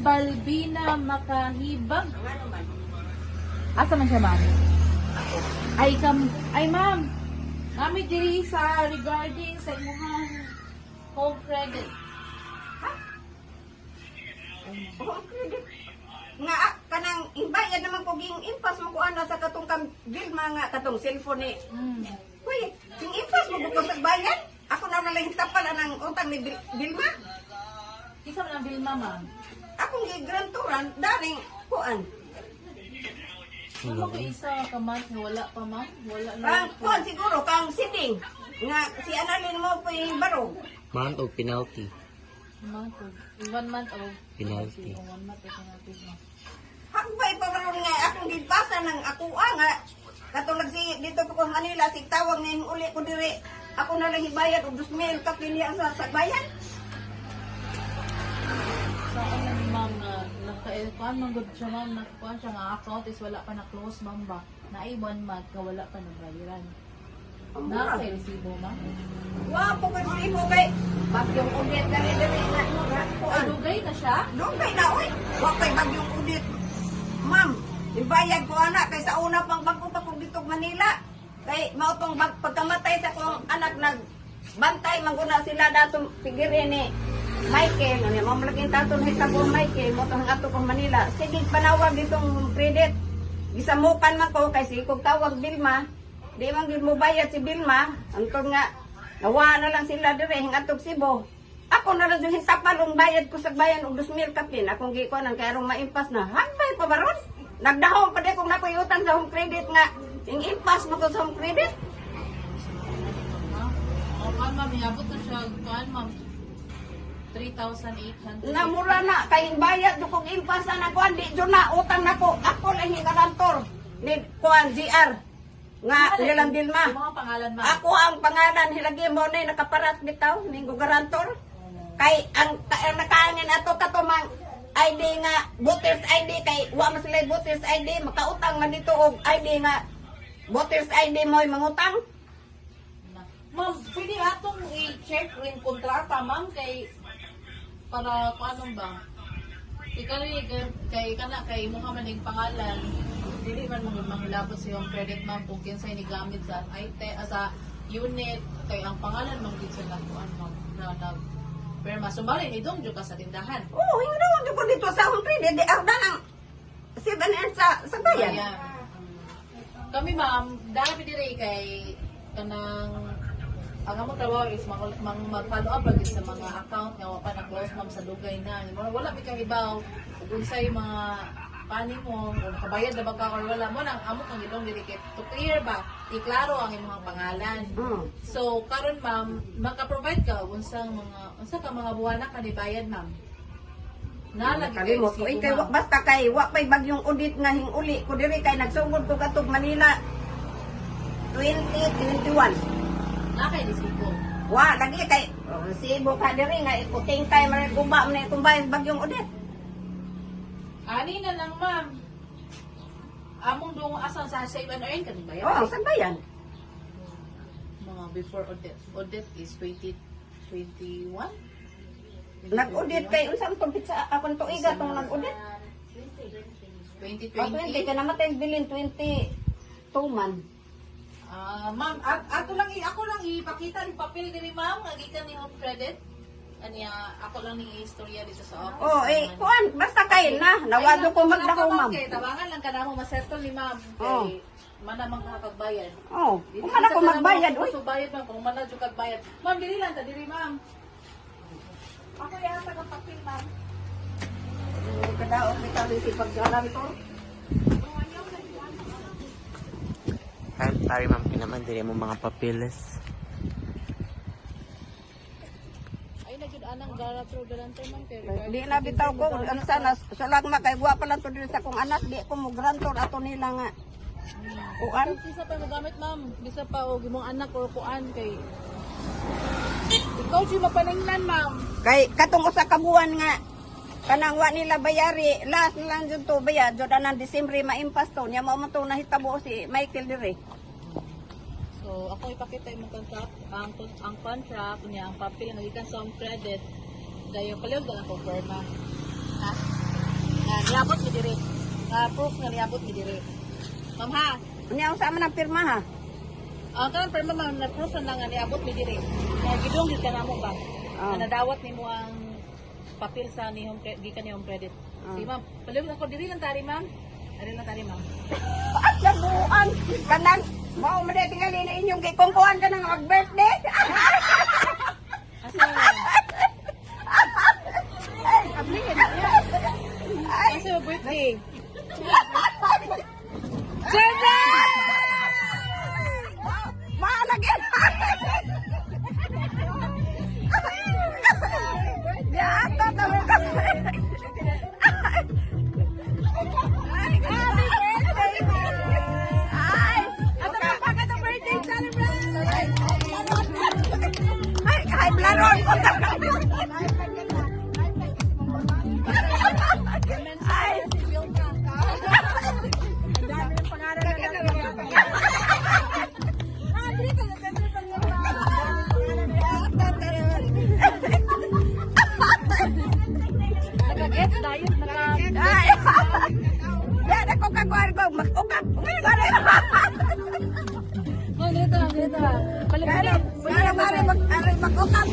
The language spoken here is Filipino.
Balbina Makahibag. Asa man siya, ma'am? Ay, ma'am. Kami diri sa regarding sa inyong home credit. Oh, credit. Nga kanang imbayad naman ko ging impas mo ko ana sa katong bill mga katong cellphone ni. Uy, yung impas mo ko sa bayan. Ako na lang tapal anang utang ni Bilma. Isa man ang Vilma, ma'am. Akong gigranturan daring kuan. Ano ko isa ka month na wala pa, ma'am? Wala na. Kang kuan siguro kang sitting. Nga si Annalyn mo pa barog. Month o penalty. Month o 1 month o Penalty. 1 month o penalty, ma'am. Hagbay pa baron nga akong gipasa ng akuha nga katulad si dito ko sa Manila si tawag ning uli ko diri. Ako na lang ibayad og 2,000 ka pilihan sa bayan. Sa ano ni ma'am na nakakuan man gud siya, ma'am, nakakuan siya nga account is wala pa na close, ma'am ba? Na 1 month ka wala pa nabayaran. Na kay resibo, ma'am. Wa po ko mo kay bagyong udit dali dali na Ay, kuan. dugay na siya? Dugay na oy. Wa kay bagyong udit. Ma'am, ibayad ko ana kay sa una pang bago pa kong dito Manila. Kay mao tong pagkamatay sa kong anak nagbantay manguna sila datong pigirin ni Michael, ano mo malaking taton hitabo Michael mo tong ato kong Manila. Sige panawag ditong credit. Gisamukan man ko kay si kog tawag Bilma. Di man gyud mo bayad si Bilma. Antod nga nawa na lang sila dire hingatog Cebu. Ako na lang yung hintapalong bayad ko sa bayan og 2,000 kapin. Akong gikuan kay arong maimpas na. Hanbay pa baron. Nagdahom pa di kung nakuyutan sa home credit nga. Yung impas mo ko sa home credit. O, ma'am, iabot na siya, kuan, ma'am. 3,800. Namura na kay bayad do kog impas na kuan di jo na utang nako. Ako lang hikalantor ni kuan GR. Nga nilang Dilma. Yung mga pangalan, ma'am. Ako ang pangalan hilagi mo na nakaparat bitaw ning garantor. Kay ang nakaangin ato katumang ID nga voters ID kay wa man sila voters ID makautang man dito og ID nga voters ID mo'y mangutang. Ma'am, pwede atong i-check rin kontrata, ma'am, kay para paano ba? Kay mo ka man yung pangalan, dili man mo manghilabot sa iyong credit, ma'am, kung kinsay ni gamit sa item, sa unit, kay ang pangalan mong dito sa nakuan, ma'am, na pero masumali ni dong ka sa tindahan. Oo, hindi naman ko dito sa home credit di ang danang 7 sa bayan. Ayan. Kami, ma'am, dahil dire kay kanang ang among trabaho is mag-follow up lagi sa mga account nga wa pa na-close, ma'am, sa dugay na. Wala mi kahibaw ug unsay mga pani mo o nakabayad na ba ka or wala mo nang amo kang gidong diri kay to clear ba iklaro ang imong pangalan. So karon, ma'am, maka-provide ka unsa ka mga buwan na kanibayad, ma'am. Nalagi Kalimot ko kay basta kay wa pay bagyong audit nga hinguli ko diri kay nagsugod ko katog Manila 2021. na kay resibo. Wa lagi kay Cebu ka diri nga ikuting kay man guba man itong bayan bagyong audit. Ani na lang, ma'am. Among dong asan sa save and earn kan ba yan? Oh, sa bayan. Mga before audit. Audit is 2021? Nag-audit kay unsa man tong pizza akong tuiga tong nag-audit. 2020? Kay namatay bilin 22 man. Ma'am, ako lang ipakita yung papel diri, ma'am, nga gikan ni home credit. Aniya, ako lang ni istorya dito sa office. Oh, kuan basta kay na nawado ko magdakaw ma'am. Kay tabangan lang kanamo masettle ni ma'am. Oh. Kay manamang kakagbayad. Oh, kung man ako magbayad oy. So bayad, ma'am, kung man na jud kagbayad. Ma'am, dili lang ta diri, ma'am. Ako yata ng papel, ma'am. Kadaot ni kami si paggalantor. Sorry ma'am, kinaman diri mo mga papeles. Ay, nagyud anang garatro galantor, ma'am. Di na bitaw ko ano sana salag makay guwa pa lang to diri sa kong anak di ko mo grantor ato nila nga. Kuan Bisa pa magamit, ma'am. Bisa pa og imong anak or kuan kay ikaw si mapaningnan, ma'am. kay katong usa ka buwan nga kanang wa nila bayari last na lang jud to bayad jud anang Disyembre maimpas to nya mao man to nahitabo si Michael dire. So, ako ipakita yung contract, ang contract niya, ang papel na gikan sa home credit, dayo paliw na lang ko forma. Ha? nga niabot mi diri. Nga proof nga niabot mi diri. Ma'am ha. Ano yung sama ng pirma ha? Ang kanang perma ma'am na proof na nga niabot mi diri. Nga gidong gid kanamo ba? Ah. Nga nadawat nimo ang papel sa ni home gikan ni home credit. Sige ma'am, palihog ako diri lang tari ma'am. Diri lang tari ma'am. At labuan! Kanang, mao mo na tingali na inyong kikungkuhan ka ng mag-birthday! Asa ma'am? Ablihin na yan. Asa yung birthday? Senda! Malagyan! Ya, ato tabi ka! Happy birthday, Ay! Ato na pa ka birthday celebrate! Ay, kahit laron ko na Ay! Nagagets tayo, Ay! Yan ako kagawin ko. Mag-ukap. Oh, ganito lang. Balik Kaya mag-ukap.